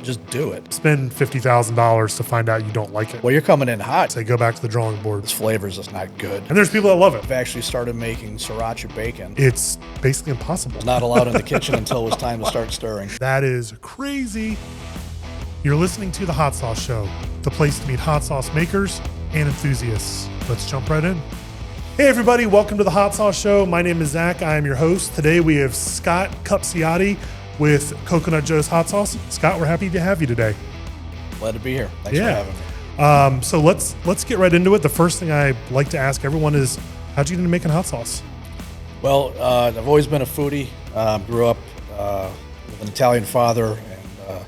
just do it. Spend $50,000 to find out you don't like it. Well, you're coming in hot. Say, go back to the drawing board. This flavors is not good. And there's people that love it. I've actually started making Sriracha bacon. It's basically impossible. Not allowed in the kitchen until it was time to start stirring. That is crazy. You're listening to The Hot Sauce Show, the place to meet hot sauce makers and enthusiasts. Let's jump right in. Hey everybody, welcome to The Hot Sauce Show. My name is Zack. I am your host. Today we have Scott Cupicciotti with Coconut Joe's Hot Sauce. Scott, we're happy to have you today. Glad to be here. Thanks for having me. So let's get right into it. The first thing I like to ask everyone is, how'd you get into making hot sauce? Well, I've always been a foodie. Grew up with an Italian father and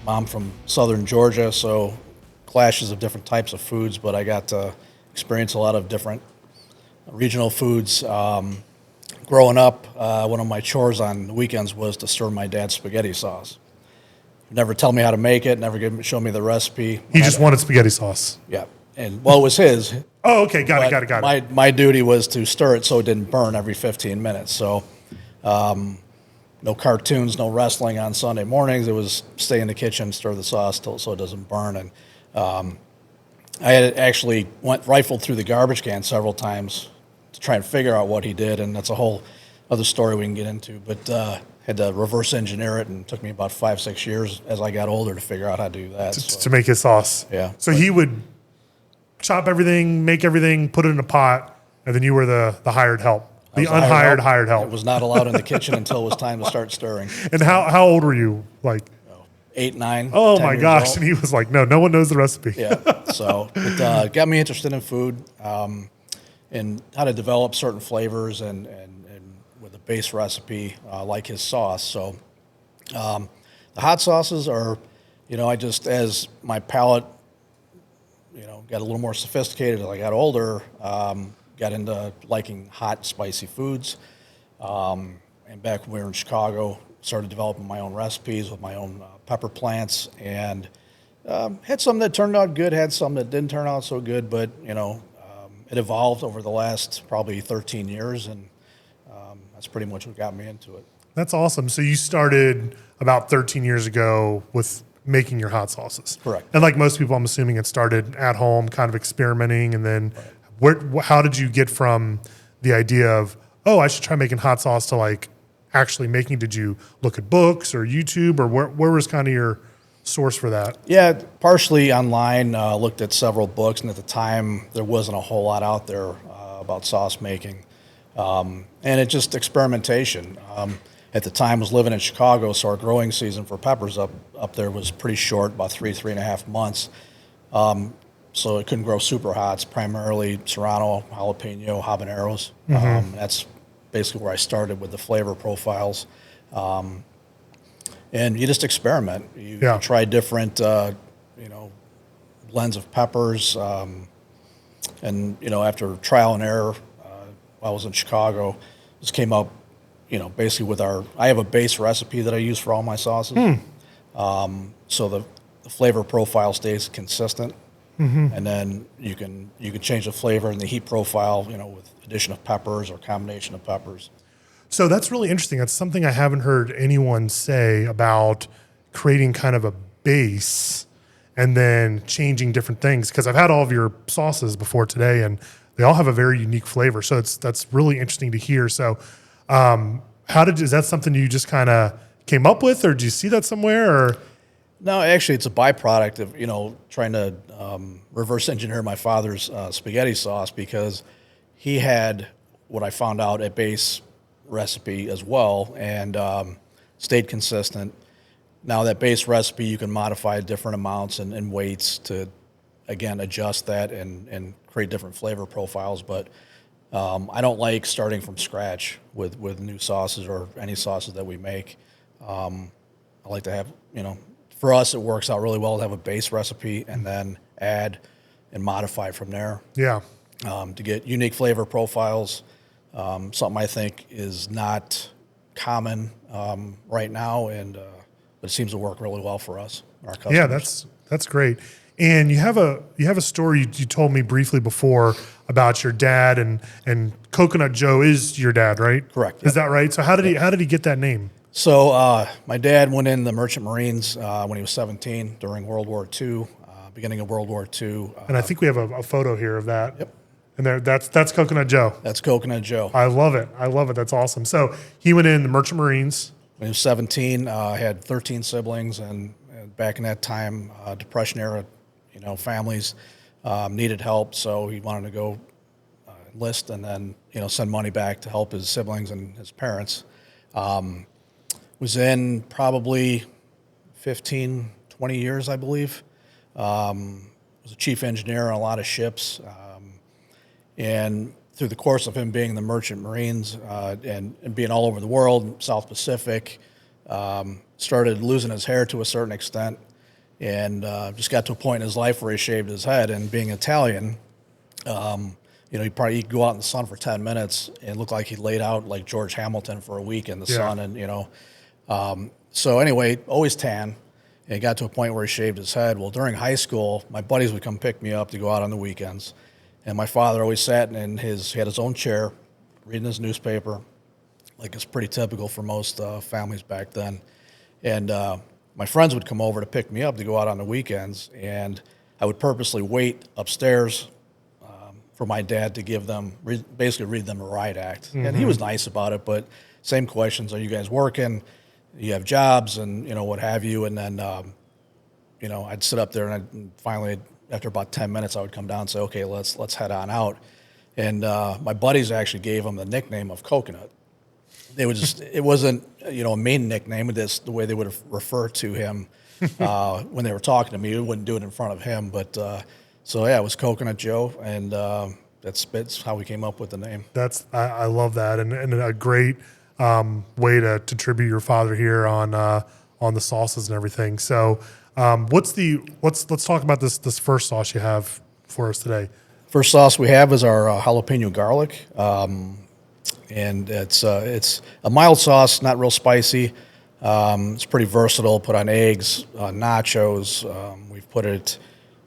mom from southern Georgia, so clashes of different types of foods, but I got to experience a lot of different regional foods. Growing up, one of my chores on the weekends was to stir my dad's spaghetti sauce. Never tell me how to make it, never show me the recipe. He just wanted spaghetti sauce. Yeah, and well, it was his. Oh, okay, got it. My duty was to stir it so it didn't burn every 15 minutes. So no cartoons, no wrestling on Sunday mornings. It was stay in the kitchen, stir the sauce so it doesn't burn. And I had actually rifled through the garbage can several times to try and figure out what he did, and that's a whole other story we can get into. But had to reverse engineer it, and it took me about 5-6 years as I got older to figure out how to do that. To make his sauce. Yeah. So he would chop everything, make everything, put it in a pot, and then you were the hired help. The unhired hired help. It was not allowed in the kitchen until it was time to start stirring. And how old were you? Like 8, 9. Oh 10 my years gosh! old. And he was like, "No one knows the recipe." Yeah. So it got me interested in food and how to develop certain flavors and with a base recipe like his sauce. So the hot sauces are, I just, as my palate, got a little more sophisticated as I got older, got into liking hot, spicy foods. And back when we were in Chicago, started developing my own recipes with my own pepper plants, and had some that turned out good, had some that didn't turn out so good, but it evolved over the last probably 13 years, and that's pretty much what got me into it. That's awesome. So you started about 13 years ago with making your hot sauces. Correct. And like most people, I'm assuming it started at home, kind of experimenting, and then how did you get from the idea of, oh, I should try making hot sauce to like actually making? Did you look at books or YouTube, or where was kind of your source for that? Yeah, partially online, looked at several books, and at the time there wasn't a whole lot out there about sauce making. And it just experimentation. At the time, I was living in Chicago, so our growing season for peppers up there was pretty short, about 3.5 months. So it couldn't grow super hot. It's primarily Serrano, Jalapeño, habaneros. That's basically where I started with the flavor profiles. And you just experiment. You try different, blends of peppers. And after trial and error, while I was in Chicago, this came up, basically with I have a base recipe that I use for all my sauces. So the flavor profile stays consistent. And then you can change the flavor and the heat profile, with addition of peppers or combination of peppers. So that's really interesting. That's something I haven't heard anyone say about creating kind of a base and then changing different things. Because I've had all of your sauces before today, and they all have a very unique flavor. So that's really interesting to hear. So is that something you just kind of came up with, or did you see that somewhere? Or no, actually, it's a byproduct of trying to reverse engineer my father's spaghetti sauce, because he had what I found out a base recipe as well, and stayed consistent. Now that base recipe, you can modify different amounts and weights to, again, adjust that and create different flavor profiles. But I don't like starting from scratch with new sauces or any sauces that we make. I like to have, for us, it works out really well to have a base recipe and then add and modify from there. Yeah. To get unique flavor profiles, something I think is not common right now, but it seems to work really well for us, our customers. Yeah, that's great. And you have a story you told me briefly before about your dad, and Coconut Joe is your dad, right? Correct. Is that right? So how did he get that name? So my dad went in the Merchant Marines when he was 17 during World War II, beginning of World War II. And I think we have a photo here of that. Yep. And that's Coconut Joe. That's Coconut Joe. I love it. I love it. That's awesome. So he went in the Merchant Marines. When he was 17, had 13 siblings, and back in that time, Depression era, families needed help, so he wanted to go enlist and then, send money back to help his siblings and his parents. Was in probably 15, 20 years, I believe. Was a chief engineer on a lot of ships. And through the course of him being in the Merchant Marines and being all over the world, South Pacific, started losing his hair to a certain extent, and just got to a point in his life where he shaved his head. And being Italian, he'd go out in the sun for 10 minutes and look like he laid out like George Hamilton for a week in the sun. And, so anyway, always tan. And it got to a point where he shaved his head. Well, during high school, my buddies would come pick me up to go out on the weekends. And my father always sat he had his own chair, reading his newspaper, like it's pretty typical for most families back then. And my friends would come over to pick me up to go out on the weekends, and I would purposely wait upstairs for my dad to give them, basically read them a riot act. Mm-hmm. And he was nice about it, but same questions: are you guys working? You have jobs, and what have you? And then I'd sit up there, and finally, after about 10 minutes, I would come down and say, okay, let's head on out. And my buddies actually gave him the nickname of Coconut. They would it wasn't, a main nickname, but that's the way they would refer to him when they were talking to me. We wouldn't do it in front of him. But so, yeah, it was Coconut Joe, and that's how we came up with the name. I love that, and a great way to tribute your father here on the sauces and everything. So let's talk about this first sauce you have for us today. First sauce we have is our jalapeno garlic, and it's a mild sauce, not real spicy. It's pretty versatile. Put on eggs, nachos. We've put it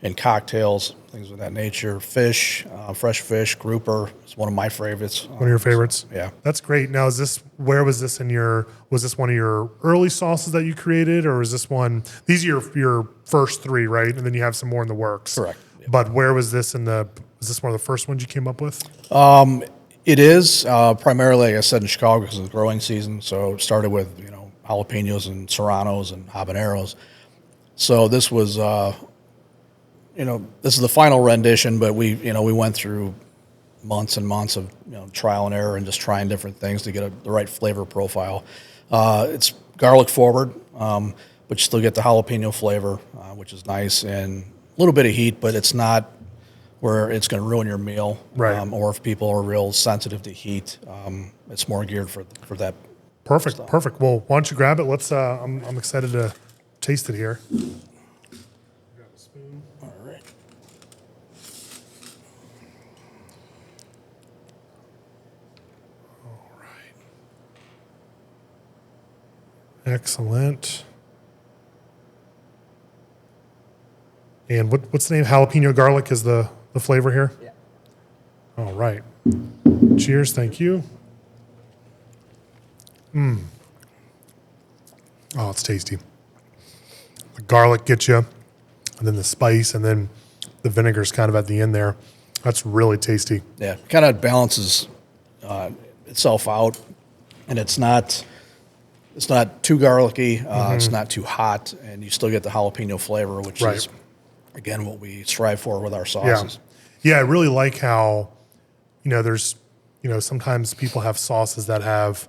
in cocktails, things of that nature. Fish, fresh fish, grouper. It's one of my favorites. One of your favorites? Yeah. That's great. Now, was this one of your early sauces that you created, or was this one, these are your first three, right? And then you have some more in the works. Correct. Yep. But where was this was this one of the first ones you came up with? It is primarily, like I said, in Chicago because of the growing season. So it started with, jalapenos and serranos and habaneros. So this was, this is the final rendition, but we went through months and months of trial and error and just trying different things to get the right flavor profile. It's garlic forward, but you still get the jalapeno flavor, which is nice, and a little bit of heat, but it's not where it's going to ruin your meal. Right. Or if people are real sensitive to heat, it's more geared for that. Perfect. stuff. Perfect. Well, why don't you grab it? Let's. I'm excited to taste it here. Grab a spoon. All right. Excellent. And what's the name? Jalapeno garlic is the flavor here? Yeah. All right. Cheers. Thank you. Oh, it's tasty. The garlic gets you, and then the spice, and then the vinegar's kind of at the end there. That's really tasty. Yeah, kind of balances itself out, and it's not too garlicky. It's not too hot, and you still get the jalapeno flavor, which Right. is, again, what we strive for with our sauces. Yeah, I really like how, there's, sometimes people have sauces that have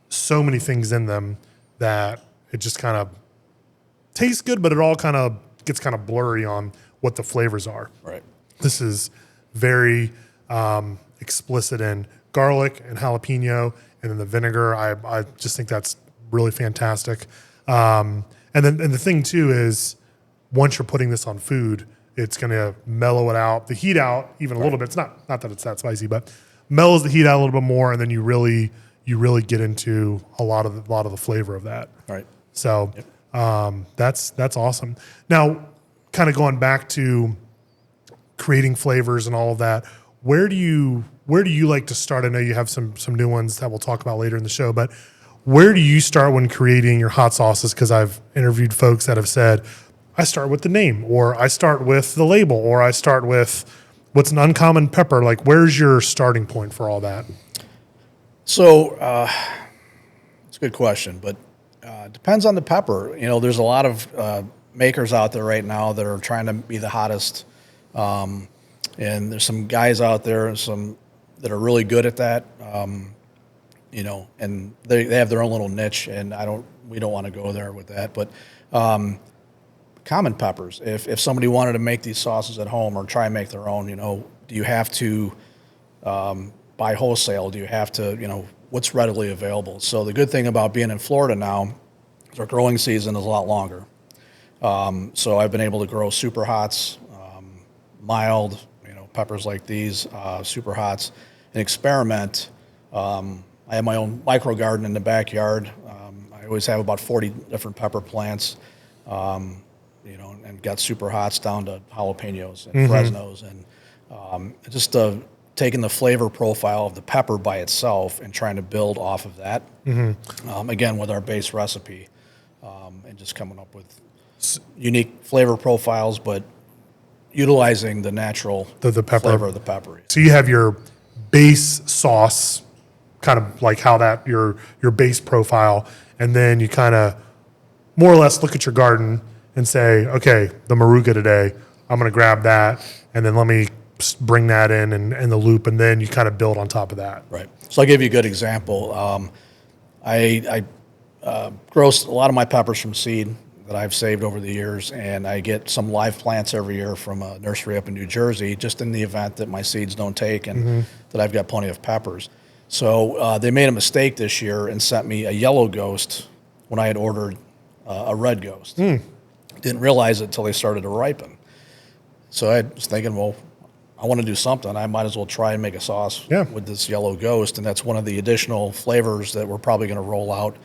so many things in them that it just kind of tastes good, but it all kind of gets kind of blurry on what the flavors are. Right. This is very explicit in garlic and jalapeno, and then the vinegar. I just think that's really fantastic. And the thing too is, once you're putting this on food, it's going to mellow it out, the heat out even a little bit. It's not that it's that spicy, but mellows the heat out a little bit more, and then you really get into a lot of the flavor of that. Right. So that's awesome. Now, kind of going back to creating flavors and all of that, where do you like to start? I know you have some new ones that we'll talk about later in the show, but Where do you start when creating your hot sauces? Because I've interviewed folks that have said, I start with the name, or I start with the label, or I start with what's an uncommon pepper. Like, where's your starting point for all that? So it's a good question, but it depends on the pepper. You know, there's a lot of makers out there right now that are trying to be the hottest, and there's some guys out there, some that are really good at that. You know, and they have their own little niche, and we don't want to go there with that. But common peppers, if somebody wanted to make these sauces at home or try and make their own, you know, do you have to buy wholesale? Do you have to, you know, what's readily available? So the good thing about being in Florida now is our growing season is a lot longer. So I've been able to grow super hots, mild, you know, peppers like these, super hots, and experiment. I have my own micro garden in the backyard. I always have about 40 different pepper plants, you know, and got super hots down to jalapeños and Fresnos, and just taking the flavor profile of the pepper by itself and trying to build off of that. Again, with our base recipe, and just coming up with unique flavor profiles, but utilizing the natural The pepper. flavor of the pepper. So you have your base sauce, kind of like how that your base profile, and then you kind of more or less look at your garden and say, okay, the maruga today, I'm going to grab that, and then let me bring that in the loop, and then you kind of build on top of that. Right. So I'll give you a good example. I grow a lot of my peppers from seed that I've saved over the years, and I get some live plants every year from a nursery up in New Jersey, just in the event that my seeds don't take and that I've got plenty of peppers. So they made a mistake this year and sent me a yellow ghost when I had ordered a red ghost. Didn't realize it until they started to ripen. So I was thinking, well, I want to do something. I might as well try and make a sauce with this yellow ghost, and that's one of the additional flavors that we're probably going to roll out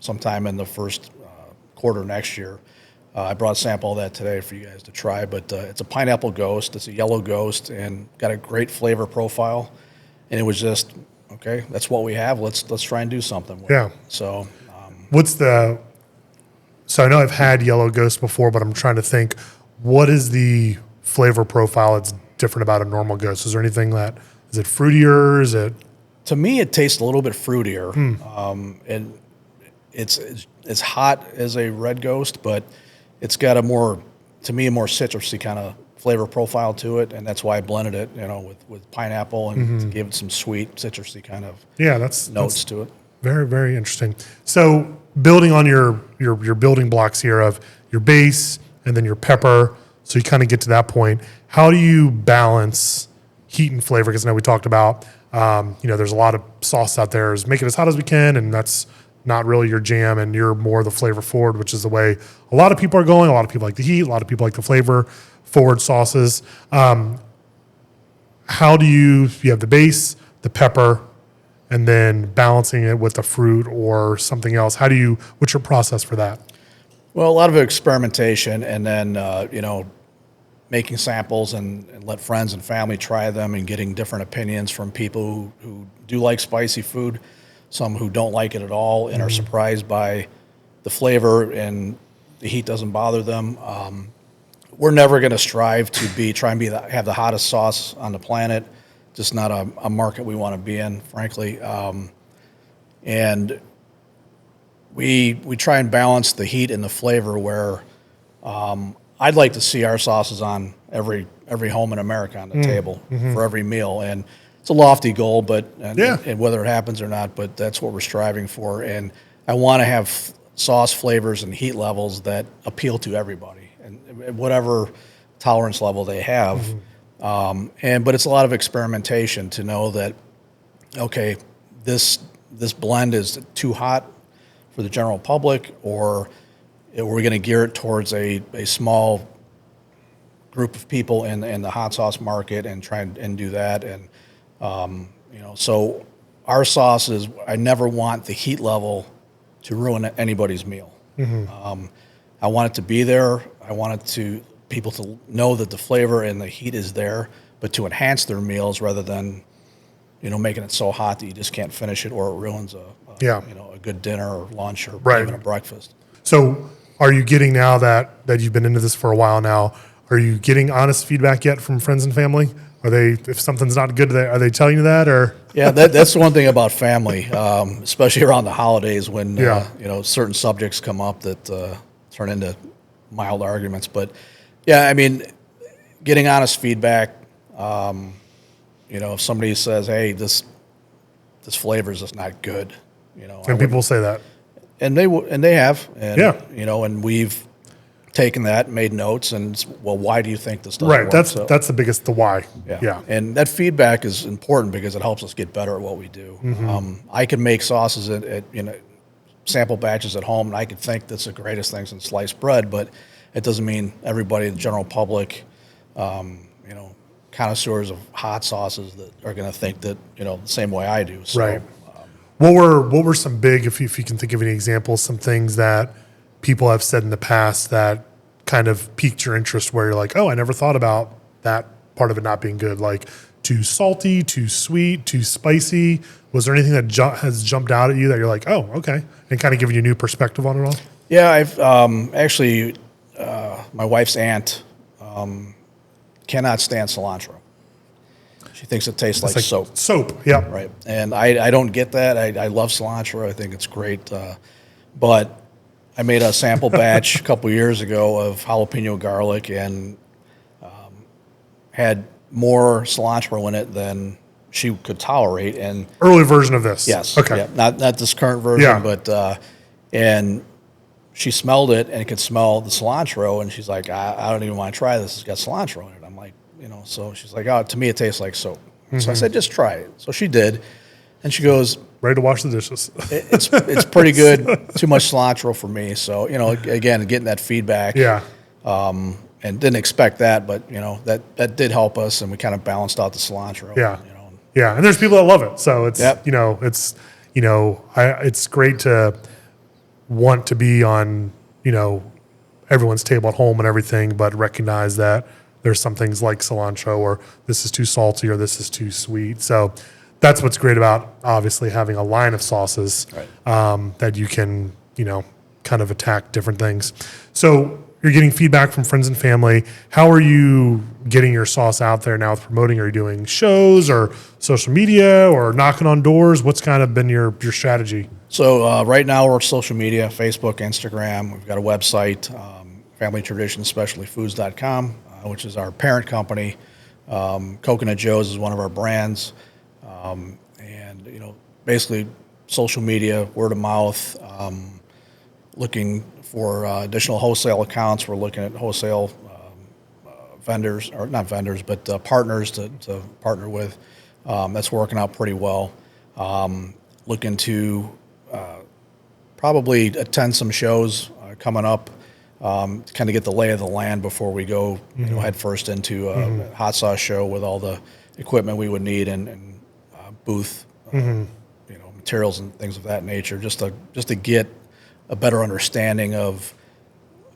sometime in the first quarter next year. I brought a sample of that today for you guys to try, but it's a pineapple ghost. It's a yellow ghost and got a great flavor profile. And it was just, okay, that's what we have. Let's try and do something with it. So so I know I've had yellow ghost before, but I'm trying to think, what is the flavor profile that's different about a normal ghost? Is there anything is it fruitier? Is it? To me, it tastes a little bit fruitier. And it's hot as a red ghost, but it's got a more citrusy kind of flavor profile to it, and that's why I blended it, you know, with pineapple and to give it some sweet, citrusy kind of notes to it. Very, very interesting. So building on your building blocks here of your base and then your pepper, so you kind of get to that point. How do you balance heat and flavor? Because I know we talked about, you know, there's a lot of sauce out there. Is make it as hot as we can, and that's not really your jam, and you're more the flavor forward, which is the way a lot of people are going. A lot of people like the heat. A lot of people like the flavor forward sauces. How do you have the base, the pepper, and then balancing it with the fruit or something else? What's your process for that? Well, a lot of experimentation, and then, you know, making samples and let friends and family try them and getting different opinions from people who do like spicy food, some who don't like it at all and are surprised by the flavor and the heat doesn't bother them. We're never going to strive to have the hottest sauce on the planet. Just not a market we want to be in, frankly. And we try and balance the heat and the flavor where I'd like to see our sauces on every home in America on the table for every meal. And it's a lofty goal, and whether it happens or not, but that's what we're striving for. And I want to have sauce flavors and heat levels that appeal to everybody and whatever tolerance level they have. But it's a lot of experimentation to know that, okay, this blend is too hot for the general public, or we're going to gear it towards a small group of people in the hot sauce market and try and do that. And you know, so our sauces, I never want the heat level to ruin anybody's meal. I want it to be there. I want people to know that the flavor and the heat is there, but to enhance their meals rather than, making it so hot that you just can't finish it, or it ruins a good dinner or lunch or Right. even a breakfast. So are you getting, now that you've been into this for a while now, are you getting honest feedback yet from friends and family? Are they, if something's not good, are they telling you that, or? Yeah, that's the one thing about family, especially around the holidays when Yeah. certain subjects come up that turn into mild arguments. But yeah, I mean, getting honest feedback. If somebody says, "Hey, this flavor is just not good," And people say that. and they have, and Yeah. and we've taken that, made notes, and well, why do you think this doesn't Right. work? That's the biggest, the why. Yeah. Yeah. And that feedback is important because it helps us get better at what we do. I can make sauces at sample batches at home, and I could think that's the greatest thing since sliced bread, but it doesn't mean everybody, the general public, connoisseurs of hot sauces, that are going to think that the same way I do. So, Right. What were some big, if you can think of any examples, some things that people have said in the past that kind of piqued your interest, where you're like, oh, I never thought about that part of it not being good, like too salty, too sweet, too spicy? Was there anything that has jumped out at you that you're like, oh, okay, and kind of giving you a new perspective on it all? Yeah, I've actually, my wife's aunt cannot stand cilantro. She thinks it tastes like soap. Soap, yeah. Right. And I don't get that. I love cilantro. I think it's great. But I made a sample batch a couple years ago of jalapeno garlic, and had more cilantro in it than she could tolerate. And Early version of this. yes, Okay. yeah, not this current version, Yeah. but and she smelled it and could smell the cilantro, and she's like, I don't even want to try this. It's got cilantro in it. I'm like, so she's like, oh, to me it tastes like soap. So I said, just try it. So she did, and she goes, Ready to wash the dishes. it's pretty good. Too much cilantro for me. So again, getting that feedback. Yeah. And didn't expect that, but that did help us, and we kind of balanced out the cilantro. Yeah. Yeah. And there's people that love it. So it's, Yep. it's great to want to be on, everyone's table at home and everything, but recognize that there's some things like cilantro, or this is too salty, or this is too sweet. So that's what's great about obviously having a line of sauces, Right. that you can, kind of attack different things. So you're getting feedback from friends and family. How are you getting your sauce out there now with promoting? Are you doing shows or social media or knocking on doors? What's kind of been your strategy? So right now we're social media, Facebook, Instagram. We've got a website, familytraditionspecialtyfoods.com, which is our parent company. Coconut Joe's is one of our brands. And, basically social media, word of mouth, looking for additional wholesale accounts. We're looking at wholesale vendors, or not vendors, but partners to partner with. That's working out pretty well. Looking to probably attend some shows coming up, to kind of get the lay of the land before we go head first into a hot sauce show with all the equipment we would need, and booth, materials and things of that nature, just to get a better understanding of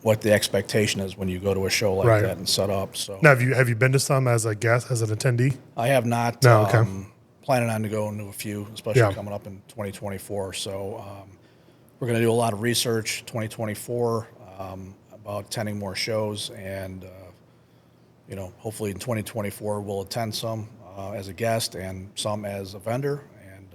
what the expectation is when you go to a show like that and set up. So now, have you been to some as a guest, as an attendee? I have not. No, okay. Planning on to go into a few, especially coming up in 2024. So we're going to do a lot of research 2024 about attending more shows, and hopefully in 2024 we'll attend some as a guest and some as a vendor, and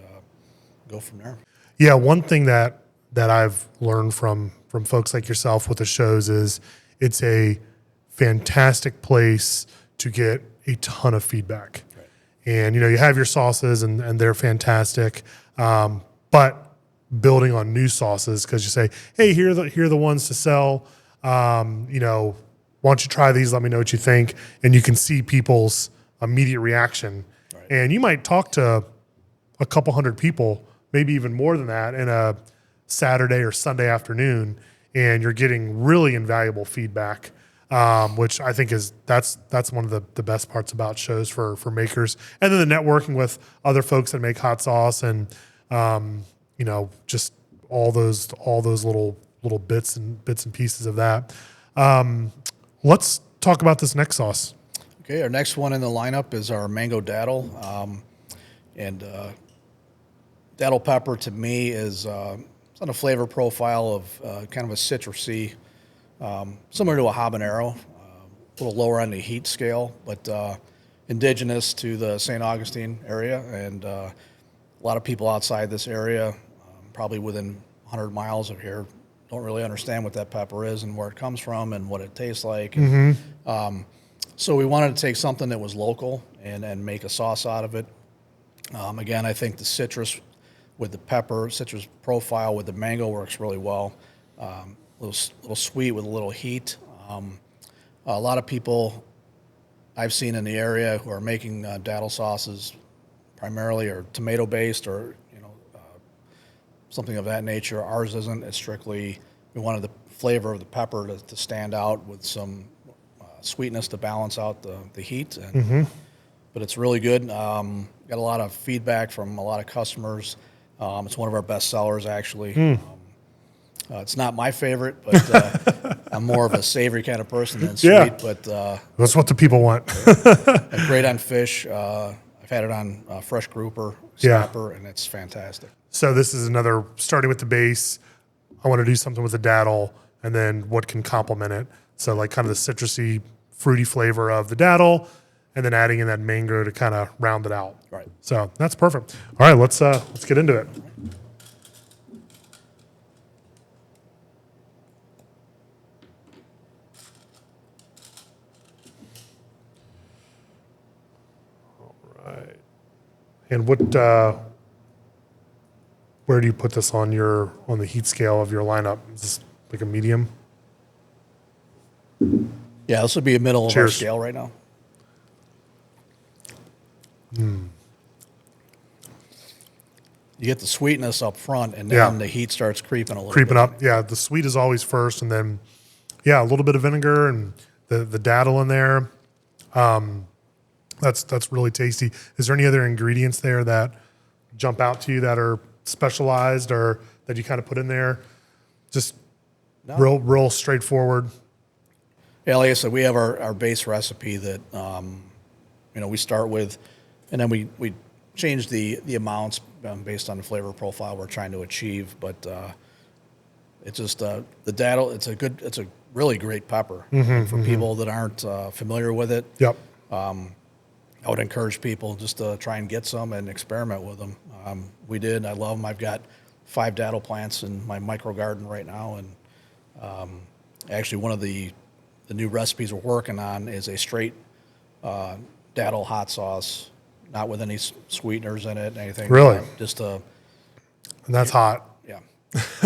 go from there. Yeah, one thing that I've learned from folks like yourself with the shows is it's a fantastic place to get a ton of feedback. Right. And, you have your sauces and they're fantastic. But building on new sauces, because you say, hey, here are the ones to sell. Why don't you try these? Let me know what you think. And you can see people's immediate reaction. Right. And you might talk to a couple hundred people, maybe even more than that, in a Saturday or Sunday afternoon, and you're getting really invaluable feedback, which I think that's one of the best parts about shows for makers. And then the networking with other folks that make hot sauce, and just all those little bits and pieces of that. Let's talk about this next sauce. Okay, our next one in the lineup is our mango datil. And Datil pepper to me is it's on a flavor profile of kind of a citrusy, similar to a habanero, a little lower on the heat scale, but indigenous to the St. Augustine area. And a lot of people outside this area, probably within 100 miles of here, don't really understand what that pepper is and where it comes from and what it tastes like. And, so we wanted to take something that was local and make a sauce out of it. Again, I think the citrus with the pepper, citrus profile with the mango works really well. Little sweet with a little heat. A lot of people I've seen in the area who are making datil sauces primarily are tomato based or something of that nature. Ours isn't. It's strictly, we wanted the flavor of the pepper to stand out with some sweetness to balance out the heat. And, but it's really good. Got a lot of feedback from a lot of customers. It's one of our best sellers, actually. It's not my favorite, but I'm more of a savory kind of person than sweet. Yeah. But That's what the people want. great on fish. I've had it on fresh grouper, Yeah. snapper, and it's fantastic. So this is another, starting with the base. I want to do something with the datil, and then what can complement it. So like kind of the citrusy, fruity flavor of the datil, and then adding in that mango to kind of round it out. Right. So that's perfect. All right, let's get into it. All right. And what? Where do you put this on the heat scale of your lineup? Is this like a medium? Yeah, this would be a middle of our Cheers. scale right now. You get the sweetness up front, and then Yeah. the heat starts creeping a little Creeping bit. up. Yeah, the sweet is always first, and then a little bit of vinegar and the datil in there. That's really tasty. Is there any other ingredients there that jump out to you that are specialized or that you kind of put in there? Just No. real straightforward. Yeah, like I said, we have our base recipe that we start with, and then we change the amounts based on the flavor profile we're trying to achieve. But it's just the datil. It's a really great pepper. For people that aren't familiar with it. Yep. I would encourage people just to try and get some and experiment with them. We did. I love them. I've got 5 datil plants in my micro garden right now, and actually one of the new recipes we're working on is a straight datil hot sauce, not with any sweeteners in it, anything. Really? Just And that's hot. yeah.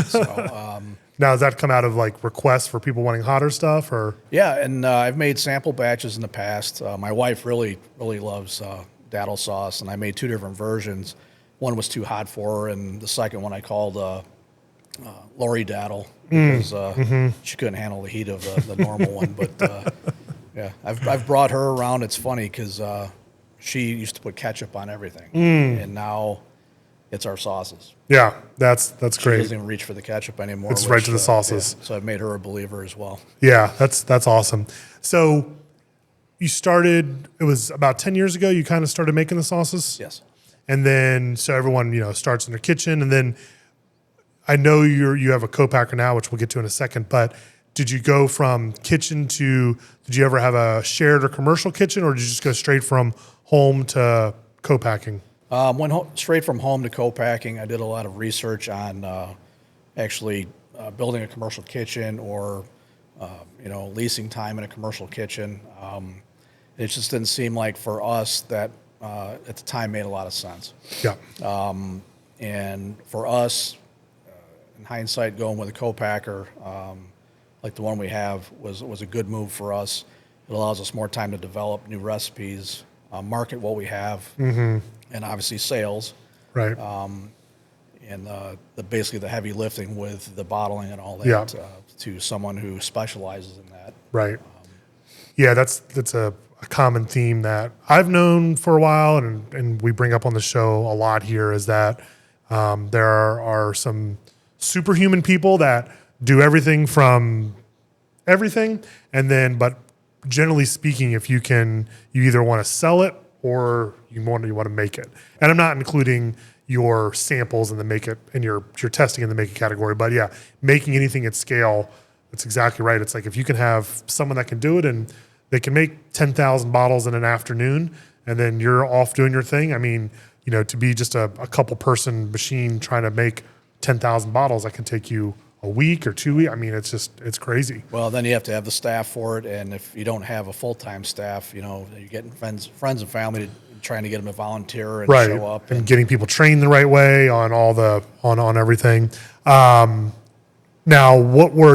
So Now, does that come out of like requests for people wanting hotter stuff, or? yeah, and I've made sample batches in the past. My wife really loves datil sauce, and I made 2 different versions. One was too hot for her, and the second one I called Lori Datil because she couldn't handle the heat of the normal one. But yeah, I've brought her around. It's funny because she used to put ketchup on everything, and now it's our sauces. Yeah, that's She great. doesn't even reach for the ketchup anymore. It's right to the sauces. Yeah, so I've made her a believer as well. Yeah, that's awesome. So you started, it was about 10 years ago, you kind of started making the sauces? Yes. And then, so everyone, starts in their kitchen. And then I know you have a co-packer now, which we'll get to in a second, but did you go from kitchen to, did you ever have a shared or commercial kitchen, or did you just go straight from home to co-packing? Went straight from home to co-packing. I did a lot of research on actually building a commercial kitchen or, leasing time in a commercial kitchen. It just didn't seem like for us that at the time made a lot of sense. Yeah. And for us, in hindsight, going with a co-packer like the one we have was a good move for us. It allows us more time to develop new recipes, market what we have, and obviously sales. Right. And basically the heavy lifting with the bottling and all that Yeah. To someone who specializes in that. Right. Yeah, that's a common theme that I've known for a while, and we bring up on the show a lot here, is that there are some superhuman people that do everything from everything, and then, but generally speaking, if you either want to sell it or you want to make it. And I'm not including your samples in the make it and your testing in the make it category, but yeah, making anything at scale, that's exactly right. It's like if you can have someone that can do it and they can make 10,000 bottles in an afternoon and then you're off doing your thing. I mean, you know, to be just a couple person machine trying to make 10,000 bottles, that can take you a week or 2 weeks. I mean, it's crazy. Well, then you have to have the staff for it, and if you don't have a full-time staff, you know, you're getting friends and family trying to get them to volunteer and show up, and getting people trained the right way on all the on everything. Now,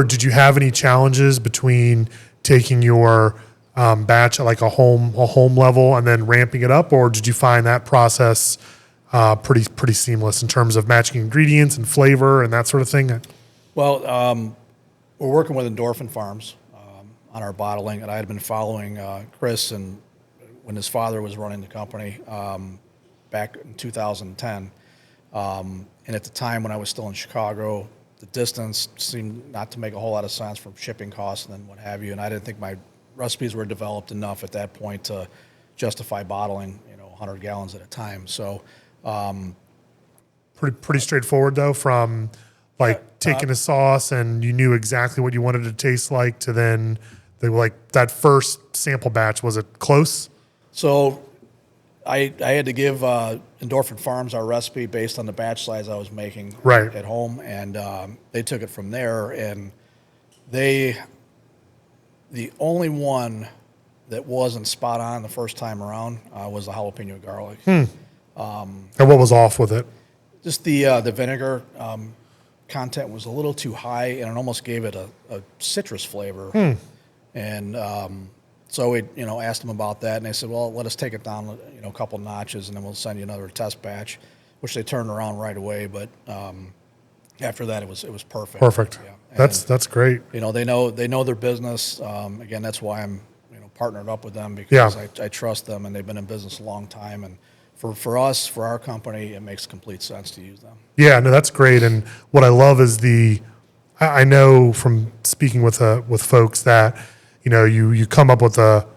did you have any challenges between taking your batch at like a home level and then ramping it up, or did you find that process pretty seamless in terms of matching ingredients and flavor and that sort of thing? Well, we're working with Endorphin Farms on our bottling, and I had been following Chris and when his father was running the company back in 2010. And at the time when I was still in Chicago, the distance seemed not to make a whole lot of sense from shipping costs and then what have you. And I didn't think my recipes were developed enough at that point to justify bottling, 100 gallons at a time. So pretty straightforward though, from like taking a sauce and you knew exactly what you wanted it to taste like to then that first sample batch, was it close? So I had to give Endorphin Farms our recipe based on the batch size I was making at home, and they took it from there. And the only one that wasn't spot on the first time around was the jalapeno garlic. And what was off with it? Just the vinegar content was a little too high, and it almost gave it a citrus flavor. And so we, asked them about that, and they said, "Well, let us take it down, a couple notches, and then we'll send you another test batch," which they turned around right away. But after that, it was perfect. Perfect. Yeah. That's great. They know their business. Again, that's why I'm partnered up with them, because I trust them, and they've been in business a long time. And for us, for our company, it makes complete sense to use them. Yeah, no, that's great. And what I love is I know from speaking with folks that you come up with a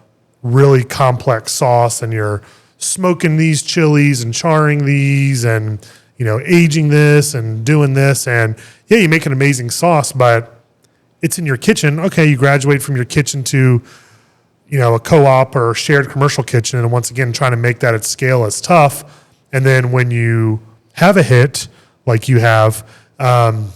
really complex sauce and you're smoking these chilies and charring these and aging this and doing this, and you make an amazing sauce, but it's in your kitchen. Okay, you graduate from your kitchen to a co-op or shared commercial kitchen, and once again trying to make that at scale is tough. And then when you have a hit like you have, and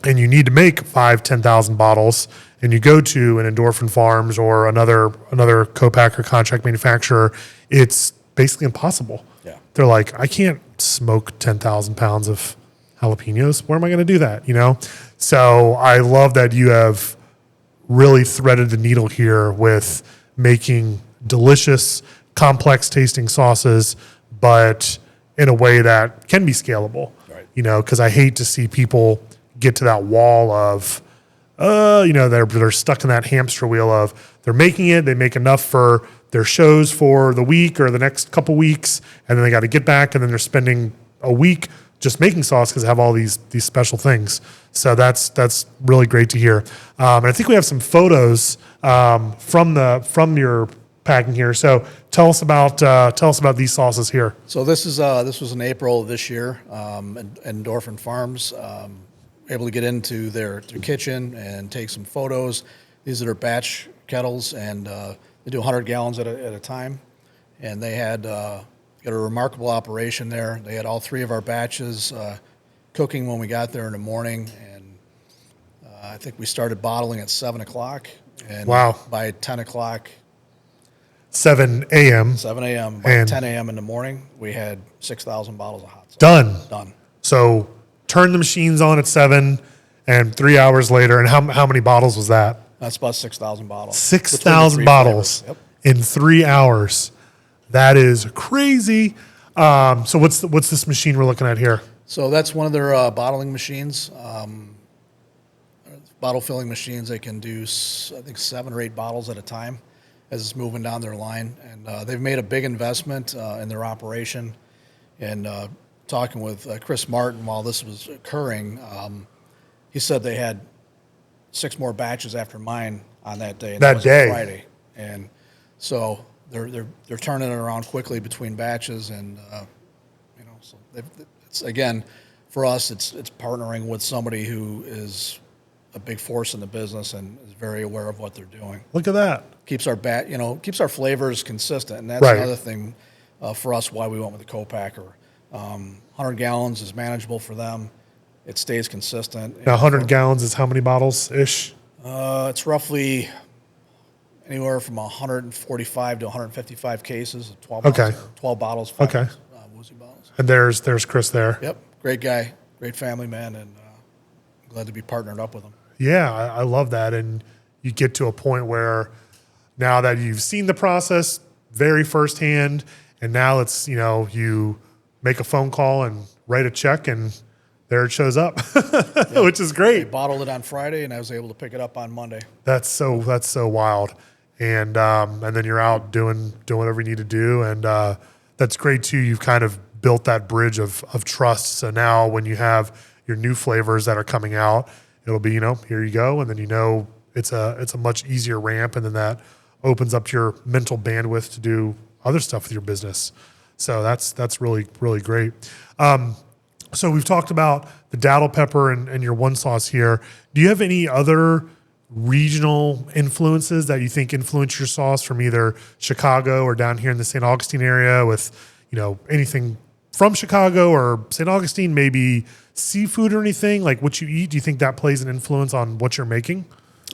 you need to make 5,000-10,000 bottles, and you go to an Endorphin Farms or another co-packer contract manufacturer, it's basically impossible. Yeah. They're like, I can't smoke 10,000 pounds of jalapenos. Where am I going to do that? So I love that you have really threaded the needle here with making delicious, complex tasting sauces, but in a way that can be scalable. Right. Because I hate to see people get to that wall of, they're stuck in that hamster wheel of they're making it, they make enough for their shows for the week or the next couple weeks, and then they got to get back, and then they're spending a week just making sauce because they have all these special these. So that's really great to hear. And I think we have some photos from your packing here. So tell us about these sauces here. So this was in April of this year, Endorphin Farms. Able to get into their kitchen and take some photos. These are their batch kettles, and they do 100 gallons at a time. And they had got a remarkable operation there. They had all three of our batches cooking when we got there in the morning, and I think we started bottling at 7 o'clock. And by 10 o'clock, 7 a.m. 7 a.m. By 10 a.m. in the morning, we had 6,000 bottles of hot sauce. Done. So turn the machines on at 7, and 3 hours later, and how many bottles was that? That's about 6,000 bottles. 6,000 bottles in 3 hours. That is crazy. So what's this machine we're looking at here? So that's one of their bottling machines. Bottle filling machines. They can do, I think, 7 or 8 bottles at a time as it's moving down their line. And they've made a big investment in their operation. And talking with Chris Martin while this was occurring, he said they had 6 more batches after mine on that day. And that was Friday. And so they're turning it around quickly between batches, and so it's again for us, it's partnering with somebody who is a big force in the business and is very aware of what they're doing. Look at that. Keeps our flavors consistent, and that's Right. another thing for us why we went with the co-packer. 100 gallons is manageable for them. It stays consistent. Now, 100 gallons is how many bottles ish? It's roughly anywhere from 145 to 155 cases of 12 Okay. bottles, 12 bottles, five Okay. woozy bottles. And there's Chris there. Yep, great guy, great family man, and glad to be partnered up with him. Yeah, I love that. And you get to a point where now that you've seen the process very firsthand, and now it's, you make a phone call and write a check, and there it shows up, which is They great. bottled it on Friday, and I was able to pick it up on Monday. That's so wild. And then you're out doing whatever you need to do. And that's great too. You've kind of built that bridge of trust. So now when you have your new flavors that are coming out, it'll be, here you go. And then, it's a much easier ramp. And then that opens up your mental bandwidth to do other stuff with your business. So that's really, really great. So we've talked about the datil pepper and your one sauce here. Do you have any other regional influences that you think influence your sauce from either Chicago or down here in the St. Augustine area with, anything from Chicago or St. Augustine, maybe seafood or anything like what you eat? Do you think that plays an influence on what you're making?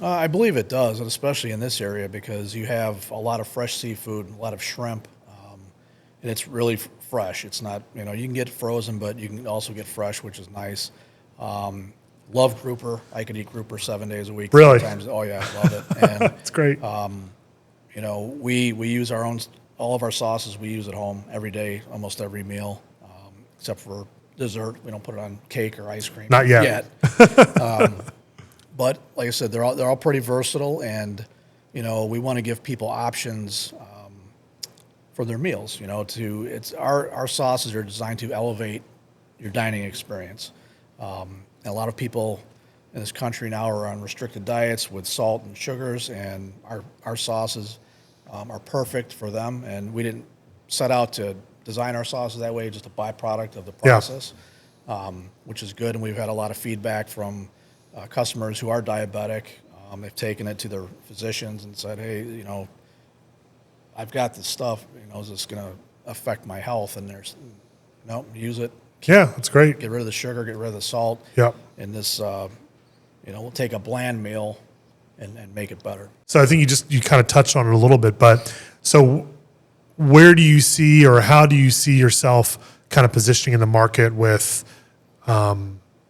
I believe it does, and especially in this area because you have a lot of fresh seafood, a lot of shrimp, and it's really fresh. It's not, you can get frozen, but you can also get fresh, which is nice. Love grouper. I could eat grouper 7 days a week. Really? Sometimes. Oh yeah, love it. And That's great. we use all of our sauces we use at home every day, almost every meal, except for dessert. We don't put it on cake or ice cream. Not yet. But like I said, they're all pretty versatile, and we want to give people options for their meals. It's our sauces are designed to elevate your dining experience. And a lot of people in this country now are on restricted diets with salt and sugars, and our sauces are perfect for them. And we didn't set out to design our sauces that way; just a byproduct of the process, which is good. And we've had a lot of feedback from customers who are diabetic. They've taken it to their physicians and said, "Hey, I've got this stuff. Is this going to affect my health?" And there's, no, use it. Yeah, that's great. Get rid of the sugar, get rid of the salt. Yep. And this, we'll take a bland meal and make it better. So I think you kind of touched on it a little bit, but so where do you see or how do you see yourself kind of positioning in the market with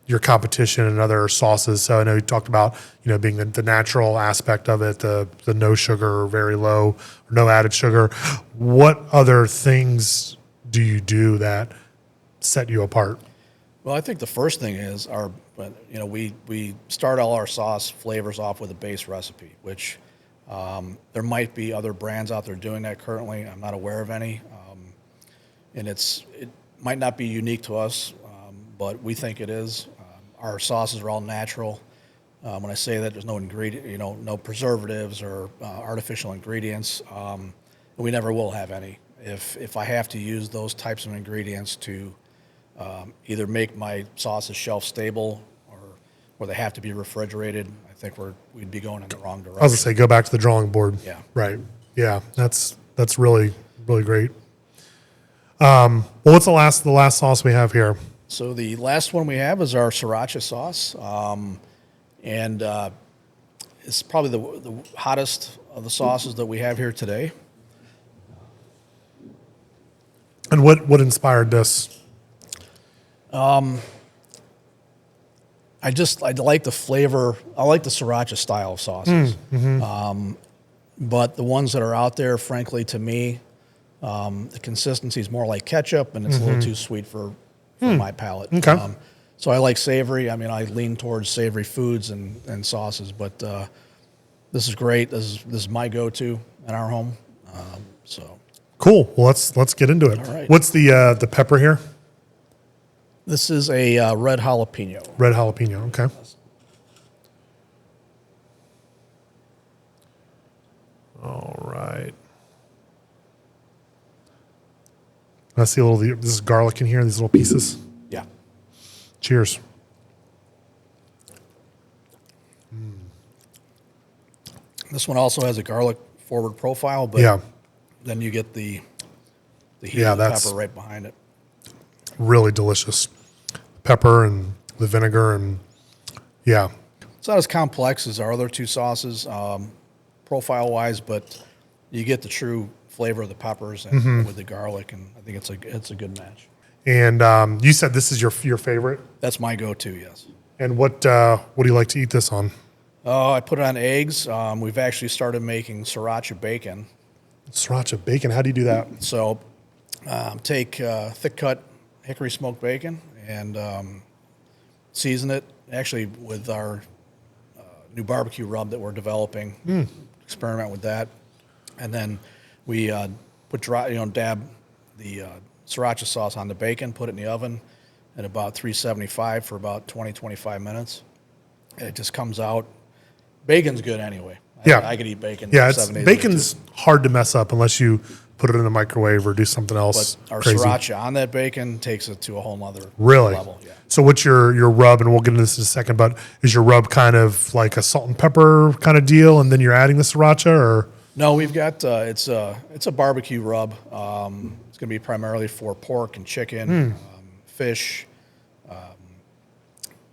your competition and other sauces? So I know you talked about, being the natural aspect of it, the no sugar or very low or no added sugar. What other things do you do that set you apart? Well, I think the first thing is we start all our sauce flavors off with a base recipe, which there might be other brands out there doing that currently. I'm not aware of any, and it might not be unique to us, but we think it is. Our sauces are all natural. When I say that, there's no ingredient, no preservatives or artificial ingredients. We never will have any. If I have to use those types of ingredients to either make my sauces shelf stable or they have to be refrigerated, I think we'd be going in the wrong direction. I was gonna say, go back to the drawing board. Yeah. Right. Yeah. That's really, really great. Well, what's the last sauce we have here? So the last one we have is our Sriracha sauce, and it's probably the hottest of the sauces that we have here today. And what inspired this? I like the flavor. I like the Sriracha style of sauces. But the ones that are out there, frankly, to me, the consistency is more like ketchup, and it's a little too sweet for my palate. Okay. So I like savory. I mean, I lean towards savory foods and sauces, but this is great. This is my go-to in our home. So Cool. Well, let's get into it. All right. What's the pepper here? this is a red jalapeno. Red jalapeno. Okay. All right. I see a little, this is garlic in here, these little pieces. Yeah. Cheers. This one also has a garlic forward profile, but Yeah. then you get the heat Yeah, of the that's- pepper right behind it. Really delicious. Pepper and the vinegar and yeah. It's not as complex as our other two sauces, profile-wise, but you get the true flavor of the peppers and with the garlic, and I think it's a good match. And you said this is your favorite. That's my go-to, yes. And what do you like to eat this on? I put it on eggs. We've actually started making Sriracha bacon. Sriracha bacon. How do you do that? So take thick-cut hickory smoked bacon and season it, actually, with our new barbecue rub that we're developing. Experiment with that. And then we dab the Sriracha sauce on the bacon, put it in the oven at about 375 for about 20, 25 minutes. And it just comes out. Bacon's good anyway. Yeah. I could eat bacon. Yeah, 7 days a week, bacon's too. hard to mess up unless you put it in the microwave or do something else. But our crazy. Sriracha on that bacon takes it to a whole nother Really? level. Yeah. So what's your rub, and we'll get into this in a second, but is your rub kind of like a salt and pepper kind of deal, and then you're adding the Sriracha, or? No, we've got it's a barbecue rub. It's going to be primarily for pork and chicken, fish,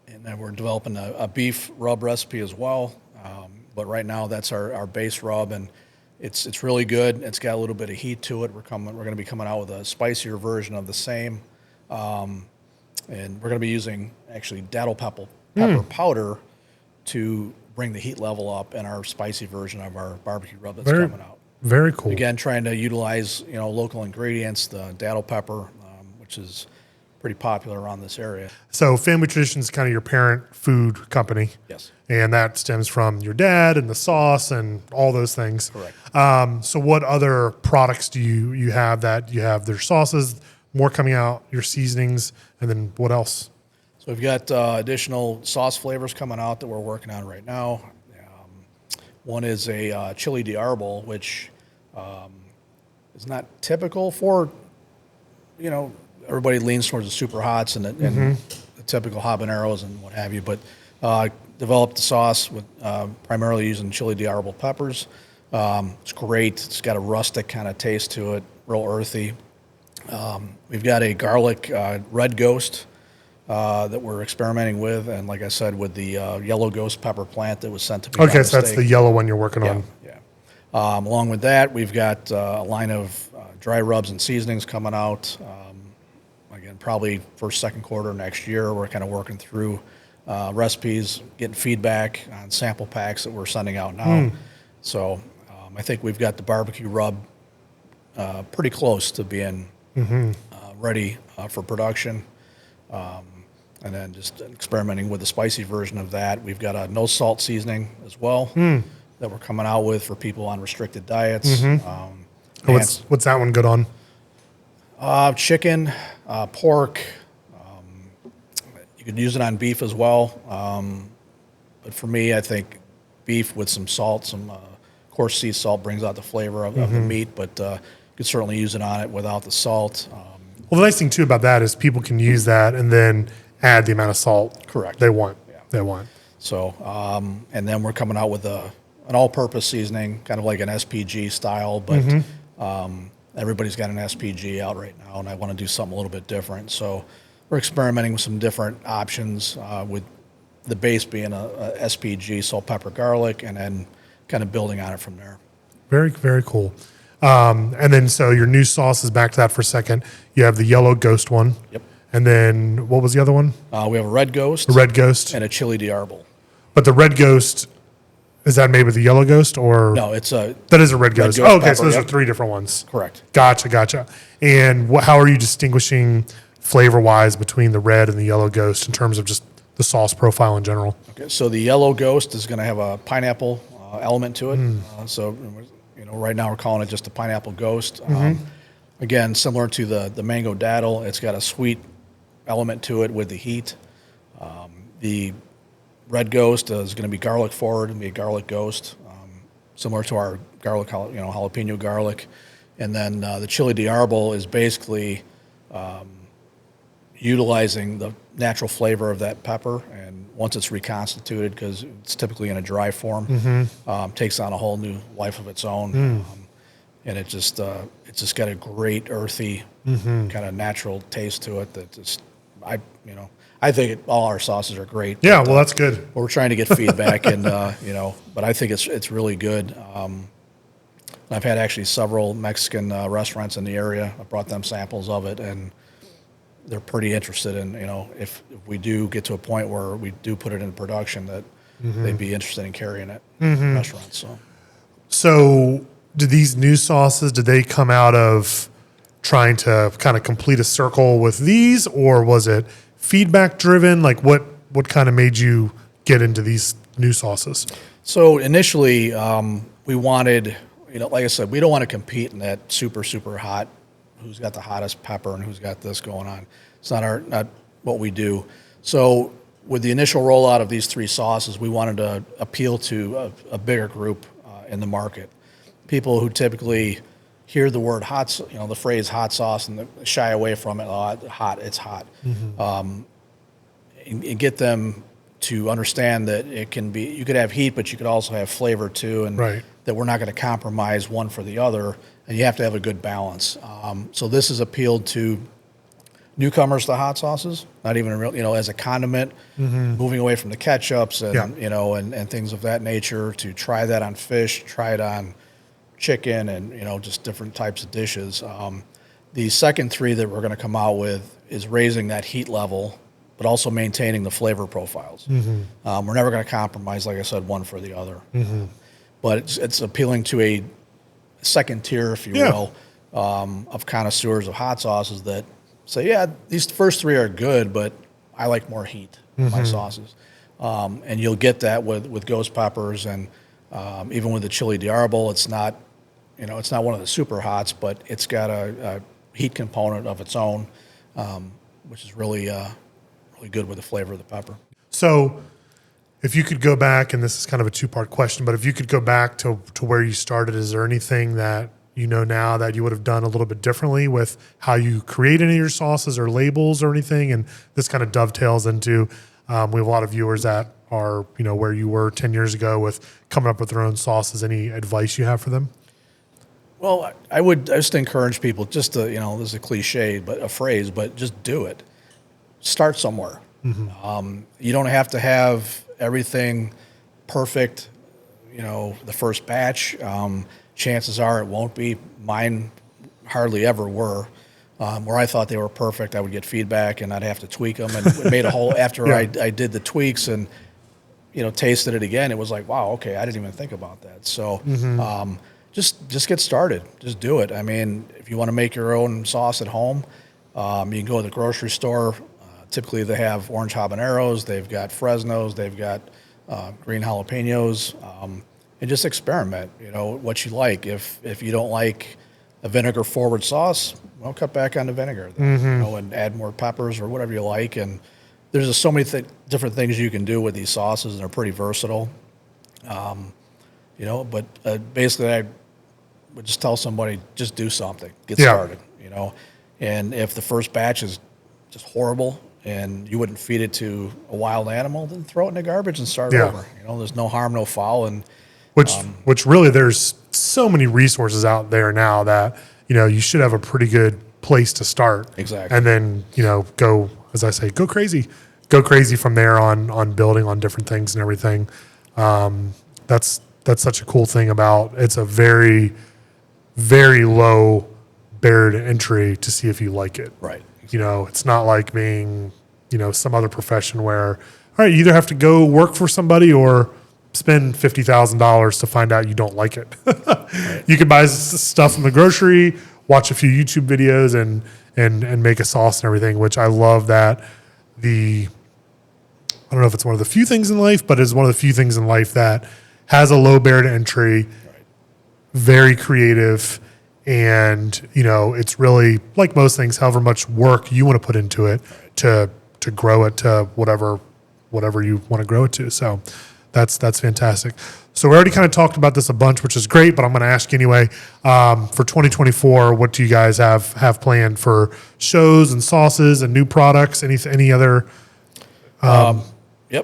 and then we're developing a beef rub recipe as well. But right now, that's our base rub, and it's really good. It's got a little bit of heat to it. We're going to be coming out with a spicier version of the same, and we're going to be using actually Datil pepper powder to bring the heat level up in our spicy version of our barbecue rub that's coming out. Very cool. Again, trying to utilize local ingredients, the Datil pepper, which is pretty popular around this area. So Family Tradition is kind of your parent food company. Yes. And that stems from your dad and the sauce and all those things. Correct. So what other products do you have that you have their sauces, more coming out, your seasonings, and then what else? So we've got additional sauce flavors coming out that we're working on right now. One is a chili de arbol, which is not typical for, everybody leans towards the super hots and the typical habaneros and what have you, but developed the sauce with primarily using chili de arbol peppers. It's great. It's got a rustic kind of taste to it, real earthy. We've got a garlic red ghost that we're experimenting with, and like I said, with the yellow ghost pepper plant that was sent to me. Okay, so that's the yellow one you're working on. Yeah. Along with that, we've got a line of dry rubs and seasonings coming out. Again, probably first, second quarter next year. We're kind of working through recipes, getting feedback on sample packs that we're sending out now. So I think we've got the barbecue rub pretty close to being ready for production. And then just experimenting with the spicy version of that. We've got a no salt seasoning as well that we're coming out with for people on restricted diets. What's that one good on? Chicken, pork. You could use it on beef as well. But for me, I think beef with some salt, some coarse sea salt brings out the flavor of the meat, but you could certainly use it on it without the salt. Well, the nice thing too about that is people can use that and then add the amount of salt Correct. they want. Yeah. They want. So, and then we're coming out with an all-purpose seasoning, kind of like an SPG style, but everybody's got an SPG out right now, and I want to do something a little bit different. So we're experimenting with some different options, with the base being a SPG, salt, pepper, garlic, and then kind of building on it from there. Very, very cool. And then so your new sauce is back to that for a second. You have the yellow ghost one. Yep. And then what was the other one? We have a red ghost. The red ghost. And a chili de arbol. But the red ghost, is that made with the yellow ghost or? No, it's a... That is a red ghost. ghost Oh, okay, pepper, so those yep. are three different ones. Correct. Gotcha. And how are you distinguishing flavor-wise between the red and the yellow ghost in terms of just the sauce profile in general? Okay, so the yellow ghost is going to have a pineapple element to it. So, right now we're calling it just a pineapple ghost. Again, similar to the mango datil, it's got a sweet element to it with the heat. The red ghost is going to be garlic forward and be a garlic ghost, similar to our garlic, jalapeno garlic. And then the chili de arbol is basically utilizing the natural flavor of that pepper, and once it's reconstituted, because it's typically in a dry form, takes on a whole new life of its own. And it's just got a great earthy kind of natural taste to it that just I think all our sauces are great. Yeah, well, that's good. We're trying to get feedback, and but I think it's really good. I've had actually several Mexican restaurants in the area. I brought them samples of it, and they're pretty interested in, if we do get to a point where we do put it in production, that they'd be interested in carrying it in restaurants. So do these new sauces, did they come out of trying to kind of complete a circle with these, or was it feedback driven? Like what kind of made you get into these new sauces? So initially, we wanted, like I said, we don't want to compete in that super, super hot, who's got the hottest pepper and who's got this going on. It's not what we do. So with the initial rollout of these 3 sauces, we wanted to appeal to a bigger group in the market. People who typically hear the word hot, the phrase hot sauce, and shy away from it. It's hot. And get them to understand that you could have heat, but you could also have flavor too, and that we're not going to compromise one for the other, and you have to have a good balance. So this has appealed to newcomers to hot sauces, not even as a condiment, moving away from the ketchups and and things of that nature, to try that on fish, try it on chicken, and just different types of dishes. The second 3 that we're going to come out with is raising that heat level, but also maintaining the flavor profiles. We're never going to compromise, like I said, one for the other. But it's appealing to a second tier, if you will, of connoisseurs of hot sauces that say, yeah, these first 3 are good, but I like more heat in my sauces. And you'll get that with ghost peppers, and even with the chili de árbol. It's not, it's not one of the super hots, but it's got a heat component of its own, which is really good with the flavor of the pepper. So if you could go back, and this is kind of a 2-part question, but if you could go back to where you started, is there anything that now that you would have done a little bit differently with how you create any of your sauces or labels or anything? And this kind of dovetails into, we have a lot of viewers that are, where you were 10 years ago with coming up with their own sauces. Any advice you have for them? Well, I would just encourage people just to, this is a cliche, but a phrase, but just do it. Start somewhere. You don't have to have everything perfect, the first batch. Chances are it won't be. Mine hardly ever were. Where I thought they were perfect, I would get feedback and I'd have to tweak them. And it made a whole, after I did the tweaks and, tasted it again, it was like, wow, okay, I didn't even think about that. So just get started. Just do it. I mean, if you want to make your own sauce at home, you can go to the grocery store. Typically they have orange habaneros, they've got Fresnos, they've got green jalapeños, and just experiment, what you like. If you don't like a vinegar forward sauce, well, cut back on the vinegar, and add more peppers or whatever you like. And there's just so many different things you can do with these sauces, and they're pretty versatile. But basically I would just tell somebody, just do something, get started, and if the first batch is just horrible and you wouldn't feed it to a wild animal, then throw it in the garbage and start over. There's no harm, no foul. And which really, there's so many resources out there now that, you should have a pretty good place to start. Exactly. And then, go, as I say, go crazy from there on building on different things and everything. That's such a cool thing about, it's a very, very low barrier to entry to see if you like it. Right. It's not like being, some other profession where, all right, you either have to go work for somebody or spend $50,000 to find out you don't like it. Right. You can buy stuff from the grocery, watch a few YouTube videos, and make a sauce and everything, which I love that I don't know if it's one of the few things in life, but it's one of the few things in life that has a low barrier to entry, very creative. And, it's really like most things, however much work you want to put into it to grow it to whatever you want to grow it to. So that's fantastic. So we already kind of talked about this a bunch, which is great, but I'm going to ask you anyway. For 2024, what do you guys have planned for shows and sauces and new products? Any other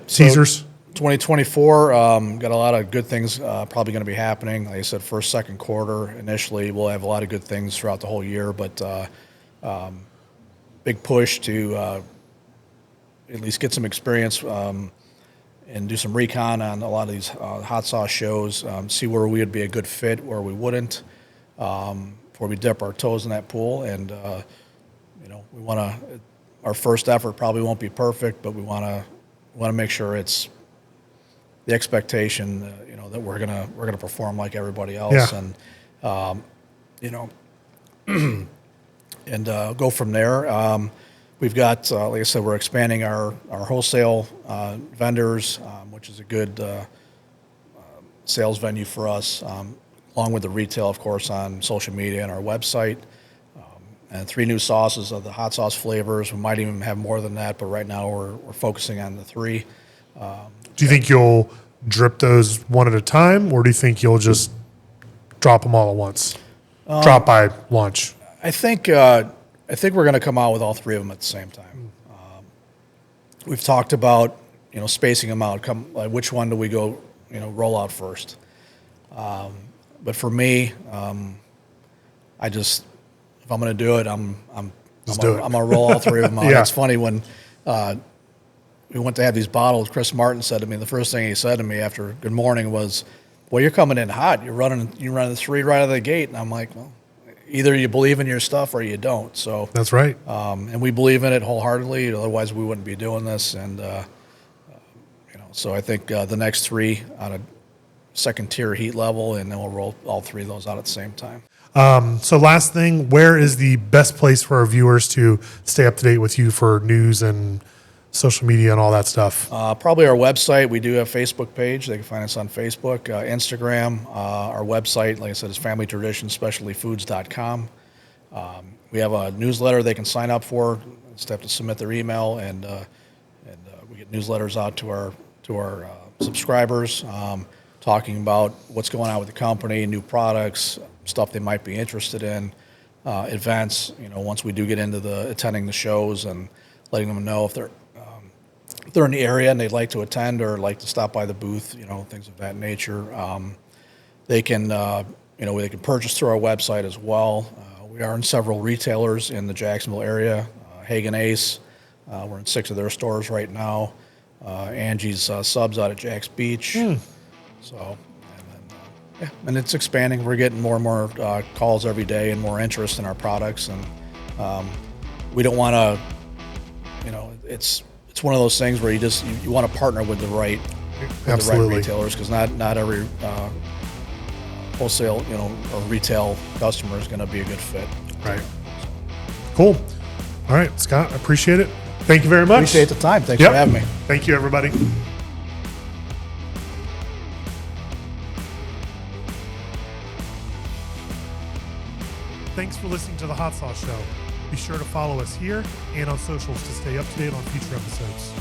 teasers? 2024, got a lot of good things probably going to be happening. Like I said, first, second quarter, initially, we'll have a lot of good things throughout the whole year, but big push to at least get some experience and do some recon on a lot of these hot sauce shows, see where we would be a good fit, where we wouldn't, before we dip our toes in that pool. And, we want to, our first effort probably won't be perfect, but we want to make sure it's the expectation, that we're gonna perform like everybody else, and and go from there. We've got, like I said, we're expanding our wholesale vendors, which is a good sales venue for us, along with the retail, of course, on social media and our website. And 3 new sauces of the hot sauce flavors. We might even have more than that, but right now we're focusing on the 3. Do you think you'll drip those one at a time, or do you think you'll just drop them all at once? Drop by launch? I think we're going to come out with all 3 of them at the same time. We've talked about spacing them out. Which one do we go roll out first? But for me, if I'm going to do it, I'm going to roll all 3 of them out. Yeah. It's funny when we went to have these bottles. Chris Martin said to me, the first thing he said to me after good morning was, "Well, you're coming in hot. You're running the 3 right out of the gate." And I'm like, well, either you believe in your stuff or you don't. So that's right. And we believe in it wholeheartedly. Otherwise, we wouldn't be doing this. And so I think the next 3 on a second tier heat level, and then we'll roll all 3 of those out at the same time. So last thing, where is the best place for our viewers to stay up to date with you for news and social media and all that stuff? Probably our website. We do have a Facebook page. They can find us on Facebook, Instagram. Our website, like I said, is familytraditionspecialtyfoods.com. We have a newsletter they can sign up for. Just have to submit their email, and we get newsletters out to our subscribers, talking about what's going on with the company, new products, stuff they might be interested in, events. Once we do get into attending the shows and letting them know if they're in the area and they'd like to attend or like to stop by the booth, things of that nature. They can, they can purchase through our website as well. We are in several retailers in the Jacksonville area. Hagen Ace, we're in 6 of their stores right now. Angie's Subs out at Jack's Beach. So, and it's expanding. We're getting more and more calls every day and more interest in our products. And we don't want to, it's one of those things where you want to partner with the right retailers, because not every wholesale or retail customer is going to be a good fit. Right. Cool. All right, Scott, I appreciate it. Thank you very much. Appreciate the time. Thanks for having me. Thank you, everybody. Thanks for listening to the Hot Sauce Show. Be sure to follow us here and on socials to stay up to date on future episodes.